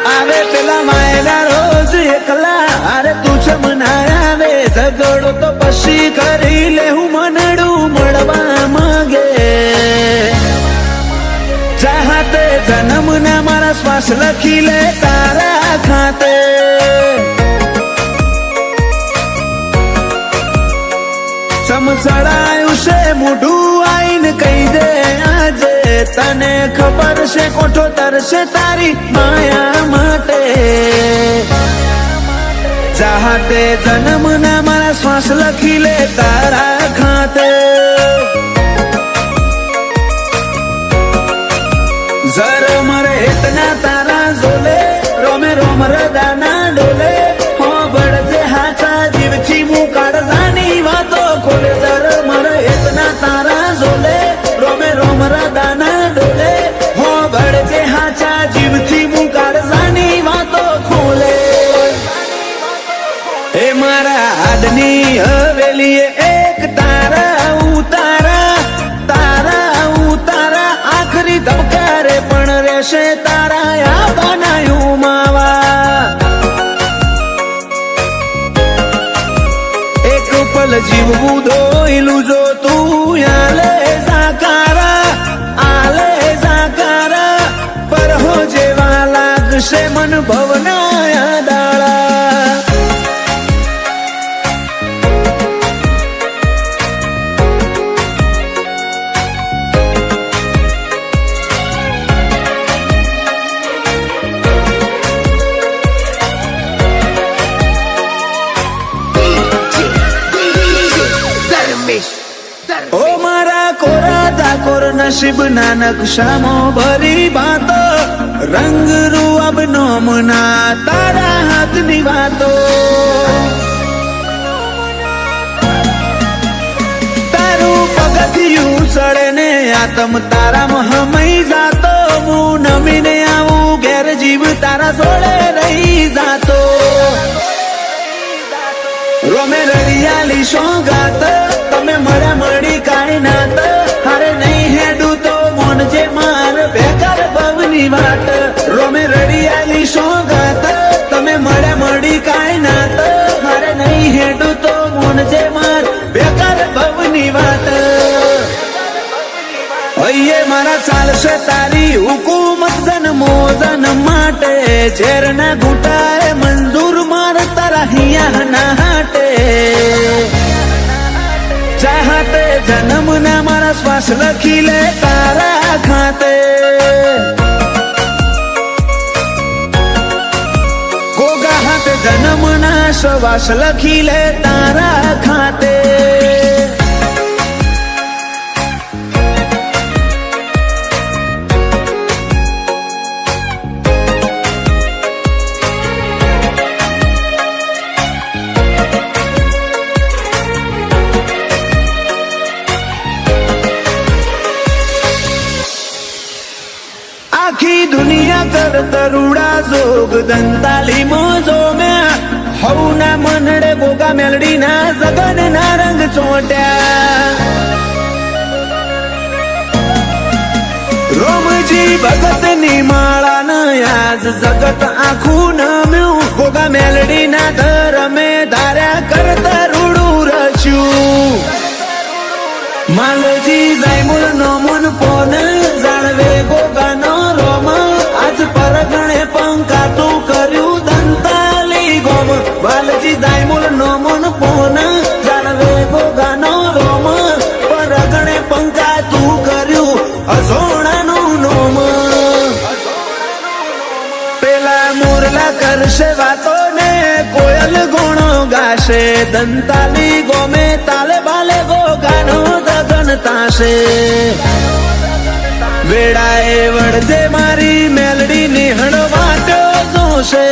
આવે પેલા માયના રોજ એકલા અરે તું છે મનાયા વે ઝઘડો તો પછી કરી લે હું મનડું મળવા માંગે ચાહતે જન્મના મારા શ્વાસ લખી લે તારા ખાતે સમસડાયું છે મોઢું આઈને કહી દે આજે તને ખબર છે કોઠો તરશે તારી માયા માટે ચાહતે જન્મના મારા શ્વાસ લખી લે તારા ખાતે जर मरे इतना तारा जोले रोमे रोम रदाना डोले हो बड़जे हाचा जीवची मुकाड जानी वातो खोले जर मरे इतना तारा जोले रोमे रोम रदाना डोले हो बड़जे हाचा जीवची मुकाड जानी वातो खोले ए मारा आदनी हवेली एक तारा उतारा तारा उतारा आखरी धबकारे पण રહેશે તારા યા બનાયું માવા એક પલ જીવવું દોયલું જો તું આલે જાકારા પર હો જેવા લાગશે મન ભવના દાળા ओ मारा कोरा दाकोर नसीब ना नक्शामो भरी बातो रंग रूअब नोमना तारा हाथनी वातो तारू पगथिયું ચડે ને આતમ તારામાં હમઈ જાતો હું નમીને આવું ઘેર જીવ તારા જોડે રહી જાતો રોમે રળિયાલી સોગાત તમે મળ્યા મળી કાંઈ નાત હારે નહીં હેડું તો મોનજે માર બેકાર ભવની વાત રોમે રળિયાલી સોગાત તમે મળ્યા મળી કાંઈ નાત હારે નહીં હેડું તો મોનજે માર બેકાર ભવની વાત હૈયે મારા ચાલશે તારી હુકુમત જન્મો જન્મ માટે ઝેરના ઘૂંટાએ મંજૂર માર તારા હિયા ના હાટે ચાહતે જન્મના મારા શ્વાસ લખી લે તારા ખાતે ગોગા હાથે જન્મના શ્વાસ લખી લે તારા ખાતે આખી દુનિયા કર તરુડા જોગ દંતાલી મોજો મેં હવના મનડે ગોગા મેલડી ના જગન ના રંગ ચોટ્યા રોમજી ભગત ની માળા ન આજ જગત આખું નમ્યું ગોગા મેલડી ના ધરમે ધાર્યા કરતા રૂડું રચ્યું માલજી જાયમુલ નો મન પોન જાણવે ગોગાનો રોમ આજ પરગણે પંકાતું કર્યું દંતાલી ગોમ માલજી જાયમુલ નો મન પોન જાણવે ગોગાનો રોમ પરગણે પંકાતું કર્યું અઝોણાનું નોમ પેલા મોરલા કરશે વાતો ને કોયલ ગુણો ગાશે દંતાલી ગોમે તાલે બાલે ગોગાનો જગન તાશે વેડાએ વળજે મારી મેલડી નિહળ વાટો જોશે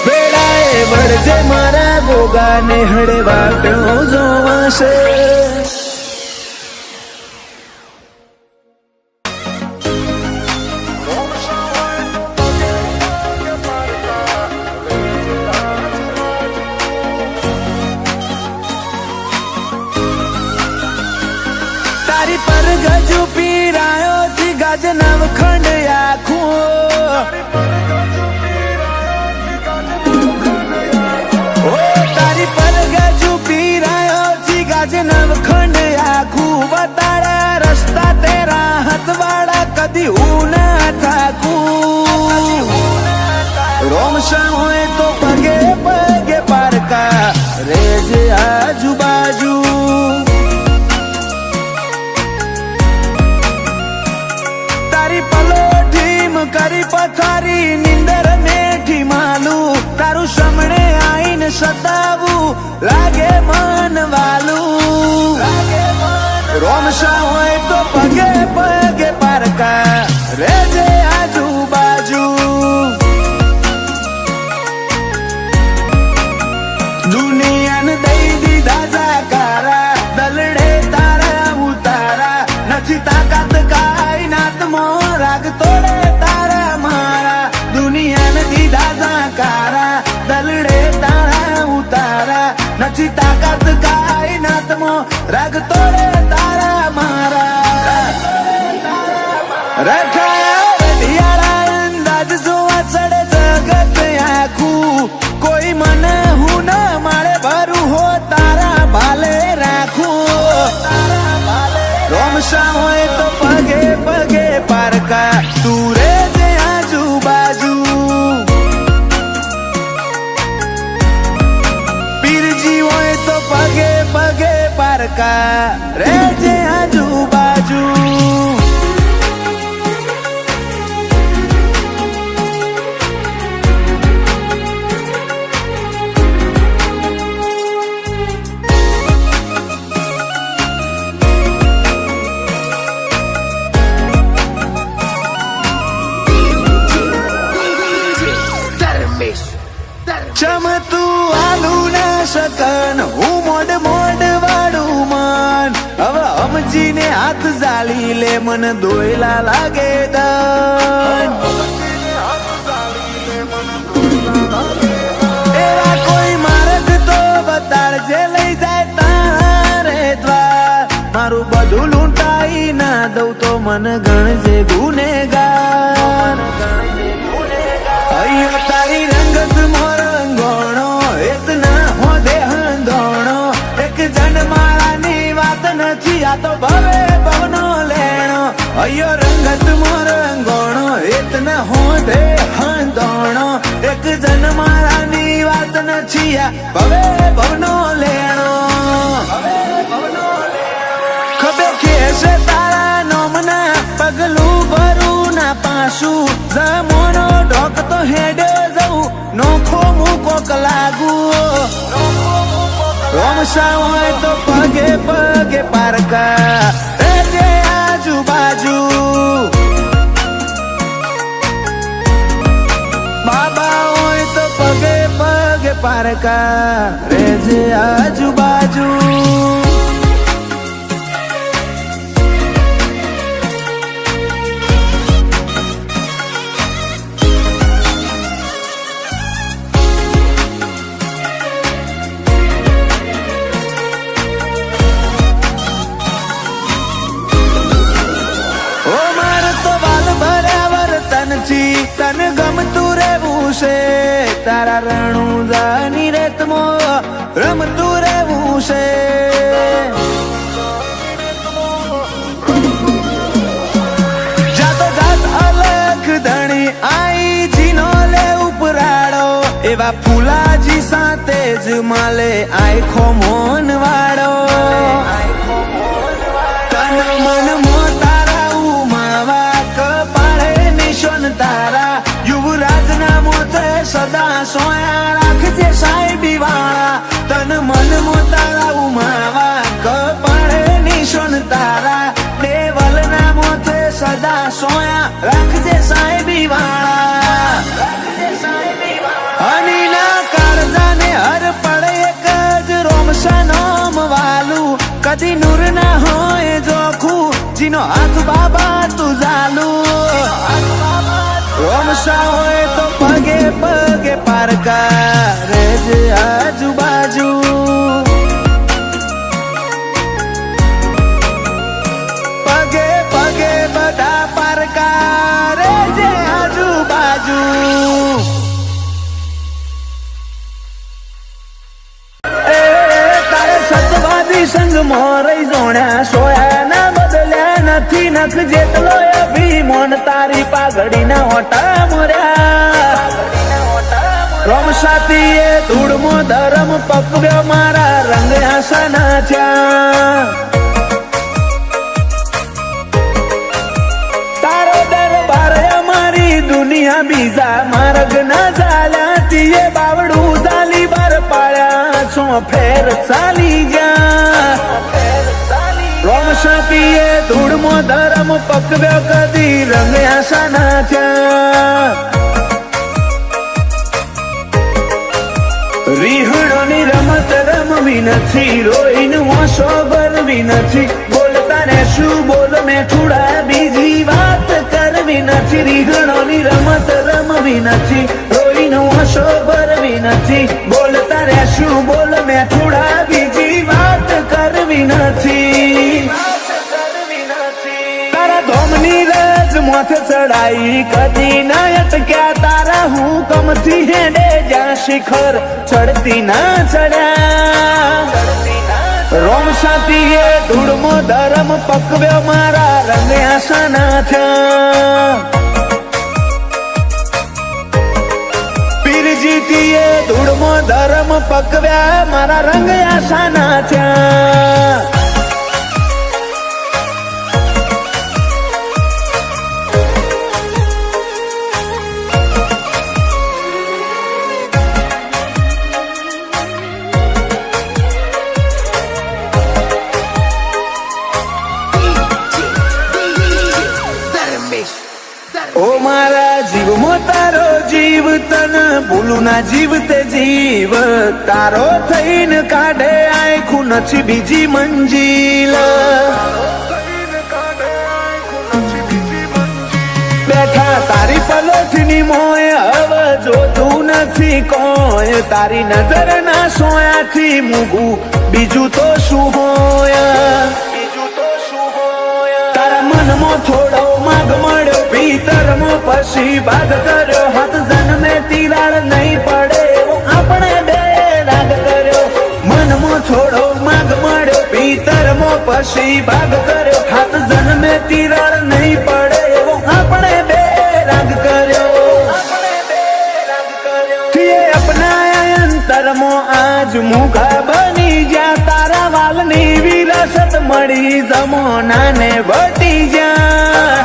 વેડાએ વળજે મારા ગોગા નિહળ વાટો જોવાશે તારી પર ગજુ પીરાયો થી ગાજે નવખંડ આખું ઓ તારી પર ગાજુ પીરાયો છી ગાજે નવખંડ આખું બતાડા રસ્તા તેરા હથવાડા કદી હું ના થાકું રોમશા હોય તો પગે પગે પારકા રેજે આજુબાજુ તારી પલોઠીમ કરી પથારી નિંદર મેઠી માલું તારું સમણે આઈને સતાવું લાગે મન વાલું રોમશા હોય તો પગે પગે પારકા રેજે આજુબાજુ દુનિયાને દઈ દીધા જાકારા દલડે તારા ઉતારા નથી તાકાત કાયનાતમો રાગ તોડે તારા મારા દુનિયાને દીધા જાકારા દલડે તારા ઉતારા નથી તાકાત કાયનાતમો રાગ તોડે તારા મારા રખાયા રઢિયાળા અંદાજ જોવા ચડે જગત આખું કોઈ મને હું ન માળે ભરું હો તારા ભાલે રાખું રોમશા હોય તો પગે પગે પારકા તું રેજે આજુબાજુ પીરજી હોય તો પગે પગે પારકા રેજે આજુબાજુ ચમતું આલુ ના શકન હું મોડ મોડ વાળું મન હવે સમજીને હાથ ઝાલી લે મન દોયલા લાગે દન એવા કોઈ માર્ગ તો બતાડજે લઈ જાય તારે દ્વાર મારું બધું લૂંટાઈ ના દઉં તો મન ગણજે ગુનેગાર અయ్యో તારી રંગત મોર ગણો એતના હો દેહંધણો એક જન મારાની વાત નથી આ તો ભવે ભવનો લેણો અయ్యో રંગત મોર ગણો એતના હો દેહંધણો એક જન મારાની વાત નથી આ ભવે ભવનો લેણો ખબે ખેસે તારા નોમના પગલું ભરું ના પાછું જમોનો ઢોક તો હેડે જવું નોખો મૂકોક લાગુ રોમશા હોય તો પગે પગે પારકા રેજે આજુબાજુ બાબા હોય તો પગે પગે પારકા રેજે આજુબાજુ તન ગમતું રહેવું છે તારા રણુદાની રેતમાં રમતું રહેવું છે જાતો જાત અલગ ધણી આઈ જીનો લે ઉપરાડો એવા ફૂલાજી સાથે જ માલે આખો મોન વાળો તન મન મો તારા ઉમાવા કપાળે નિશાન તારા યુવરાજ ના મોતે સદા સોયા રાખજે સાહેબી વાળા તન મન મો તારા ઉમાવા કપાળે નિશાન તારા દેવલ ના મોતે સદા સોયા રાખજે સાહેબી વાળા હની ના કાળજાને હર પડે એક જ રોમશા નામ વાલું કદી નૂર ના હોય જોખું જીનો હાથ બાબા તું ઝાલું રોમશા હોય તો પગે પગે પારકા રેજે આજુબાજુ પગે પગે બધા પારકા નખ જેટલો અભિમાન તારી પાઘડીના ઓટા મર્યા રોમ સાતીએ ધૂળમો ધરમ પકવ્યો મારા રંગ આસાના થયા તારો દરબાર અમારી દુનિયા બીજા માર્ગ ના ચાલ્યા તીએ બાવડું ચાલી બાર પાડ્યા છો ફેર ચાલી ગયા રોમ સાતીએ ધૂળમો ધરમ પકવ્યો કદી રંગ આસાના થયા રીહણોની રમત રમવી નથી રોઈનું ઓછો ભરવી નથી બોલતા ને શું બોલ મેઠુડા બીજી વાત કરવી નથી રીહણોની રમત રમવી નથી રોઈનું ઓછો ભરવી નથી બોલતા રે શું બોલ મેઠુડા બીજી વાત કરવી નથી તારા ધોમની રજ મોથ ચડાઈ કદી ના અટક્યા તારા હુકમથી હેડે જ્યાં શિખર ચડતી ના ચડ્યા રોમ સાતીએ ધૂળમો ધરમ પકવ્યો મારા રંગ આસાના થયા પીરજીતીએ ધૂળમો ધરમ પકવ્યા મારા રંગ આસાના થયા ઓ મારા જીવમાં તારો જીવ તન ભૂલું ના જીવ તે જીવ તારો થઈને કાઢે આખું નથી બીજી મંજિલ બેઠા તારી પલોઠની મોય હવે જોતું નથી કોઈ તારી નજર ના સોયાથી મૂગું બીજું તો શું હોય તારા મનમાં થોડો માગ મળ્યો ભીતરમાં પછી ભાગ કર્યો હાથ જન્મે તિરાડ નહીં પડે આપણે બે રાગ કર્યો મનમાં થોડો માગ મળ્યો ભીતરમાં પછી ભાગ કર્યો હાથ જન્મે તિરાડ નહીં પડે એવો આપણે બે રાગ કર્યો અપનાયા અંતરમાં આજ મુખા બની જ્યાં તારા વાલની વિરાસત મળી જમોનાને વટી જા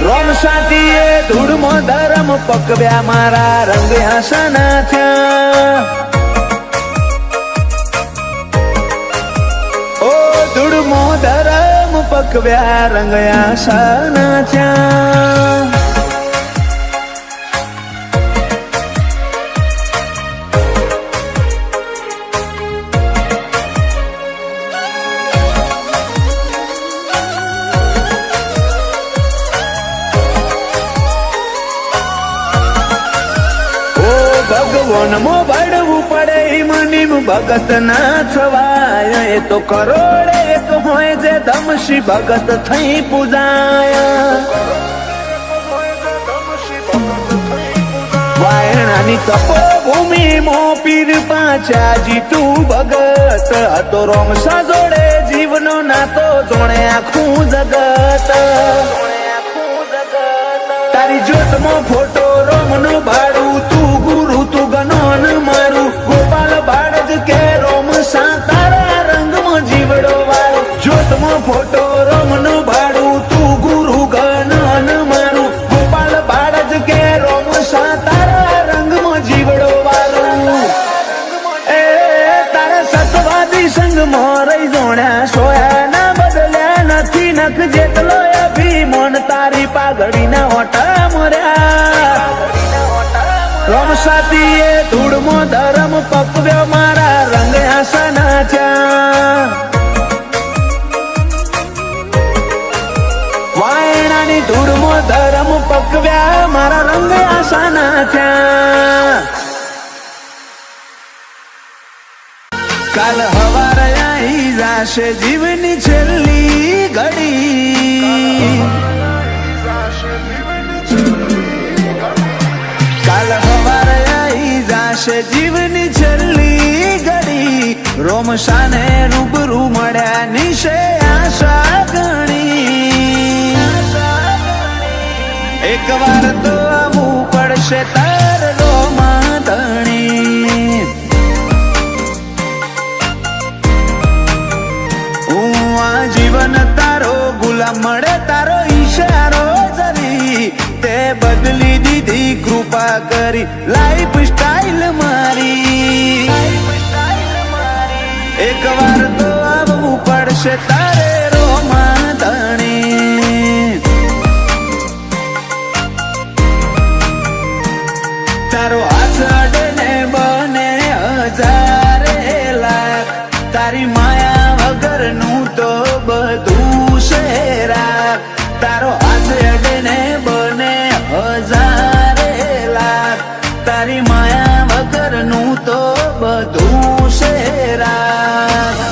રોમ સાતીએ ધૂળમો ધરમ પકવ્યા મારા રંગ આસાના થયા ઓ ધૂળમો ધરમ પકવ્યા રંગ આસાના થયા ભગવાનમાં ભળવું પડે મનીમ ભગત ના થવાય એ તો કરોડે એક હોય જે ધમશી ભગત થઈ પૂજાય વાયણાની તપોભૂમિ મો પીર પાછા જીતું ભગત હતો રોમસા જોડે જીવનો નાતો જોણે આખું જગત તારી જ્યોતમાં ફોટો રોમનો ભાડું તું ગુરુ તું ગનોન મારું ગોપાલ બાળજ કે રોમ સા તારા રંગમાં જીવડો વાળો જ્યોતમાં ફોટો રોમનો ભાડું તું ગુરુ ગનોન મારું ગોપાલ બાળજ કે રોમ સા તારા રંગમાં જીવડો વાળો એ તારા સતવાદી સંગમાં રહી જોણ્યા સોયા ના બદલ્યા નથી નખ જેટલો અભિમાન તારી પાઘડીના ઓટા મર્યા રોમ સાતીએ ધૂળમો ધરમ પકવ્યો મારા રંગ આસાના થયા વાયણાની ધૂળમો ધરમ પકવ્યા મારા રંગ આસાના થયા કાલ હવારે આવી જાશે જીવની છેલ્લી ઘડી કાલ હવારે આવી જાશે જીવની છેલ્લી ઘડી રોમસાને રૂબરૂ મળ્યા નિશે આશા ગણી એક વાર તો આવવું પડશે તાર રોમા ધણી. હું આ જીવન તારો ગુલામ મળે તારો ઈશારો જરી તે બદલી દીધી કૃપા કરી લાઈફ સ્ટાઈલ મારી. એક વાર તો આવવું પડશે તારે રોમા ધણી. તારો હાથ અડે ને બને હજારે લાખ તારી માયા વગરનું તો બધું છે રાખ. તારો હાથ અડે ને બને હજારે લાખ તારી માયા વગરનું તો બધું છે રાખ.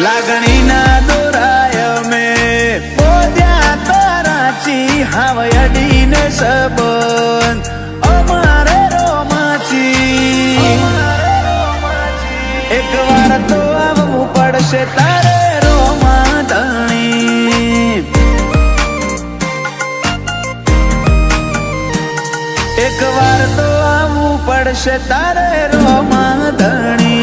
લાગણીના દોરાય મેં પોદ્યા તારાચી હાવ અડીને સંબંધ અમારે રોમાચી. એક વાર તો આવવું પડશે તારે રોમા ધણી. એક વાર તો આવવું પડશે તારે રોમા ધણી.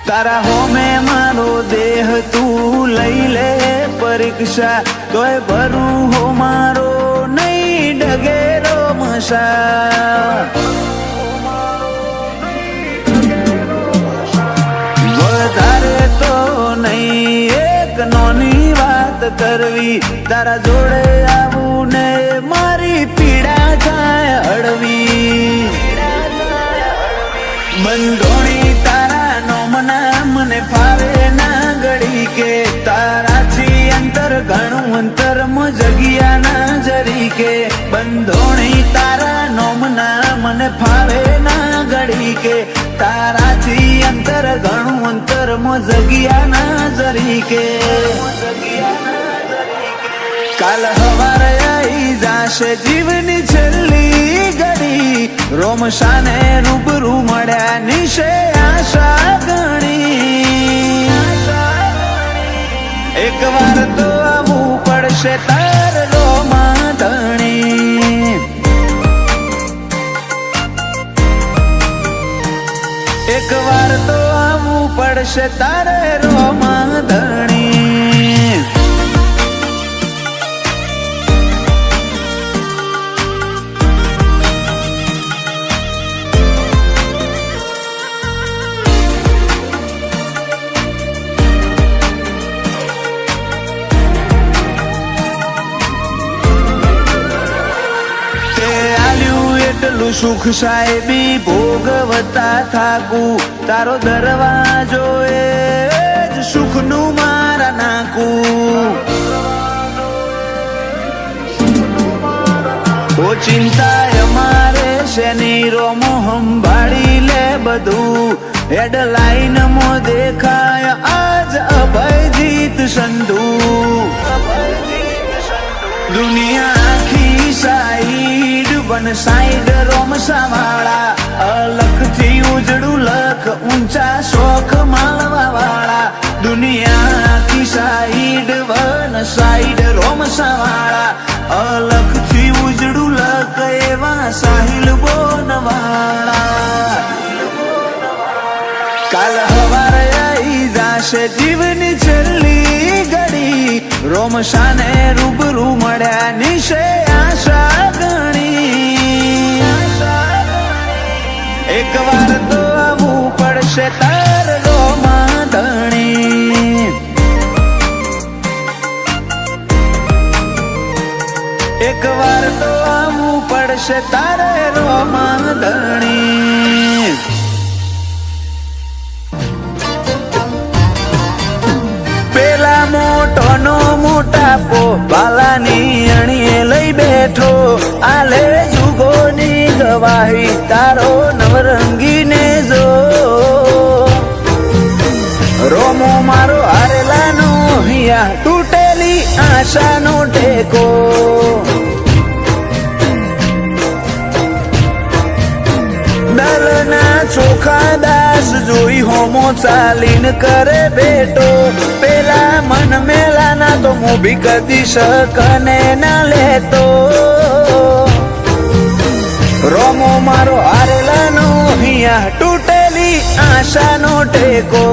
તારા હોમે મારો દેહ તું લઈ લે પરીક્ષા તોય ભરું હો મારો નહીં ડગેરો મસા. વધારે તો નહીં એક નોની વાત કરવી તારા જોડે આવું ને મારી પીડા થાય હળવી. બંધોણી તારા નોમના મને ફાવે ના ગળી કે તારાથી અંતર ઘણું અંતર જગ્યા ના જરી કે. બંધોણી તારા નોમના મને ફાવે ના ગળી કે તારાથી અંતર ઘણું અંતર જગ્યા ના જરી કે. કાલ હવારે આવી જાશે જીવની છેલ્લી ઘડી રોમશાને રૂબરૂ મળ્યા નિશે આશા ગણી. એક વાર તો આવવું પડશે તાર રોમા ધણી. એક વાર તો આવવું પડશે તારે રોમા ધણી. એટલું સુખ સાહેબી ભોગવતા થાકું તારો દરવાજો એ જ સુખનું મારા નાખું. ઓ ચિંતા અમારે શેની રોમો સંભાળી લે બધું હેડલાઈન મો દેખાય આજ અભયજીત સંધુ. દુનિયા આખી સાઈડ વન સાઈડ રોમસા વાળા અલખથી ઉજળું લખ ઊંચા શોખ માળવા વાળા. દુનિયા આખી સાઈડ વન સાઈડ રોમસા વાળા અલખથી ઉજળું લખ એવા સાહિલ બોન વાળા. કાલ હવારે આવી જાશે જીવની છેલ્લી ઘડી રોમશાને રૂબરૂ મળ્યા નિશે આશા ગણી. એક વાર તો આવવું પડશે તાર રોમા ધણી. એક વાર તો આવવું પડશે તારે રોમા ધણી. પેલા મોટો નો મોટાપો બાલાની અણીએ લઈ બેઠો આલે જુગોની ગવાહી તારો નવરંગીને જો. આશાનો ટેકો. દલના ચોખા દાસ જોઈ હોમો ચાલીને કરે બેટો. પેલા મન મેલાના તો મોભી કદી શકને ના લેતો. રોમો મારો હારેલાનો હિયા તૂટેલી આશાનો ટેકો.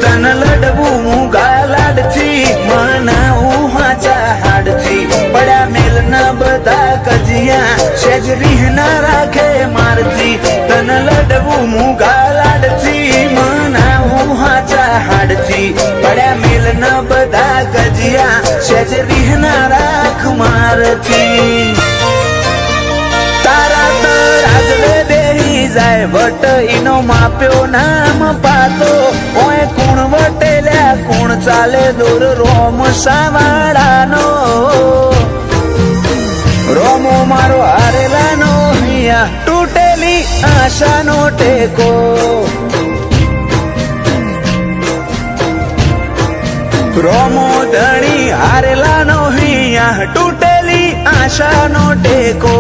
તન લડવું મૂગા લાડથી મનાવું હાચા હાડથી. પડ્યા મેલ ના બધા કજિયા સેજ રીહ ના રાખે મારથી. તન લડવું મૂગા લાડથી મનાવું હાચા હાડથી. પડ્યા મેલ ના બધા કજિયા સેજ રીહ ના રાખ મારથી. તારા તરાજવે બેહી જાય વટ ઈનો માપ્યો નામ પાતો. ઓય કુણ વટેલ્યા કુણ ચાલે દૂર રોમ સાવાડાનો. રોમો મારો હારેલાનો હિયા તૂટેલી આશાનો ટેકો. રોમો ધણી હારેલાનો હિયા તૂટેલી આશાનો ટેકો.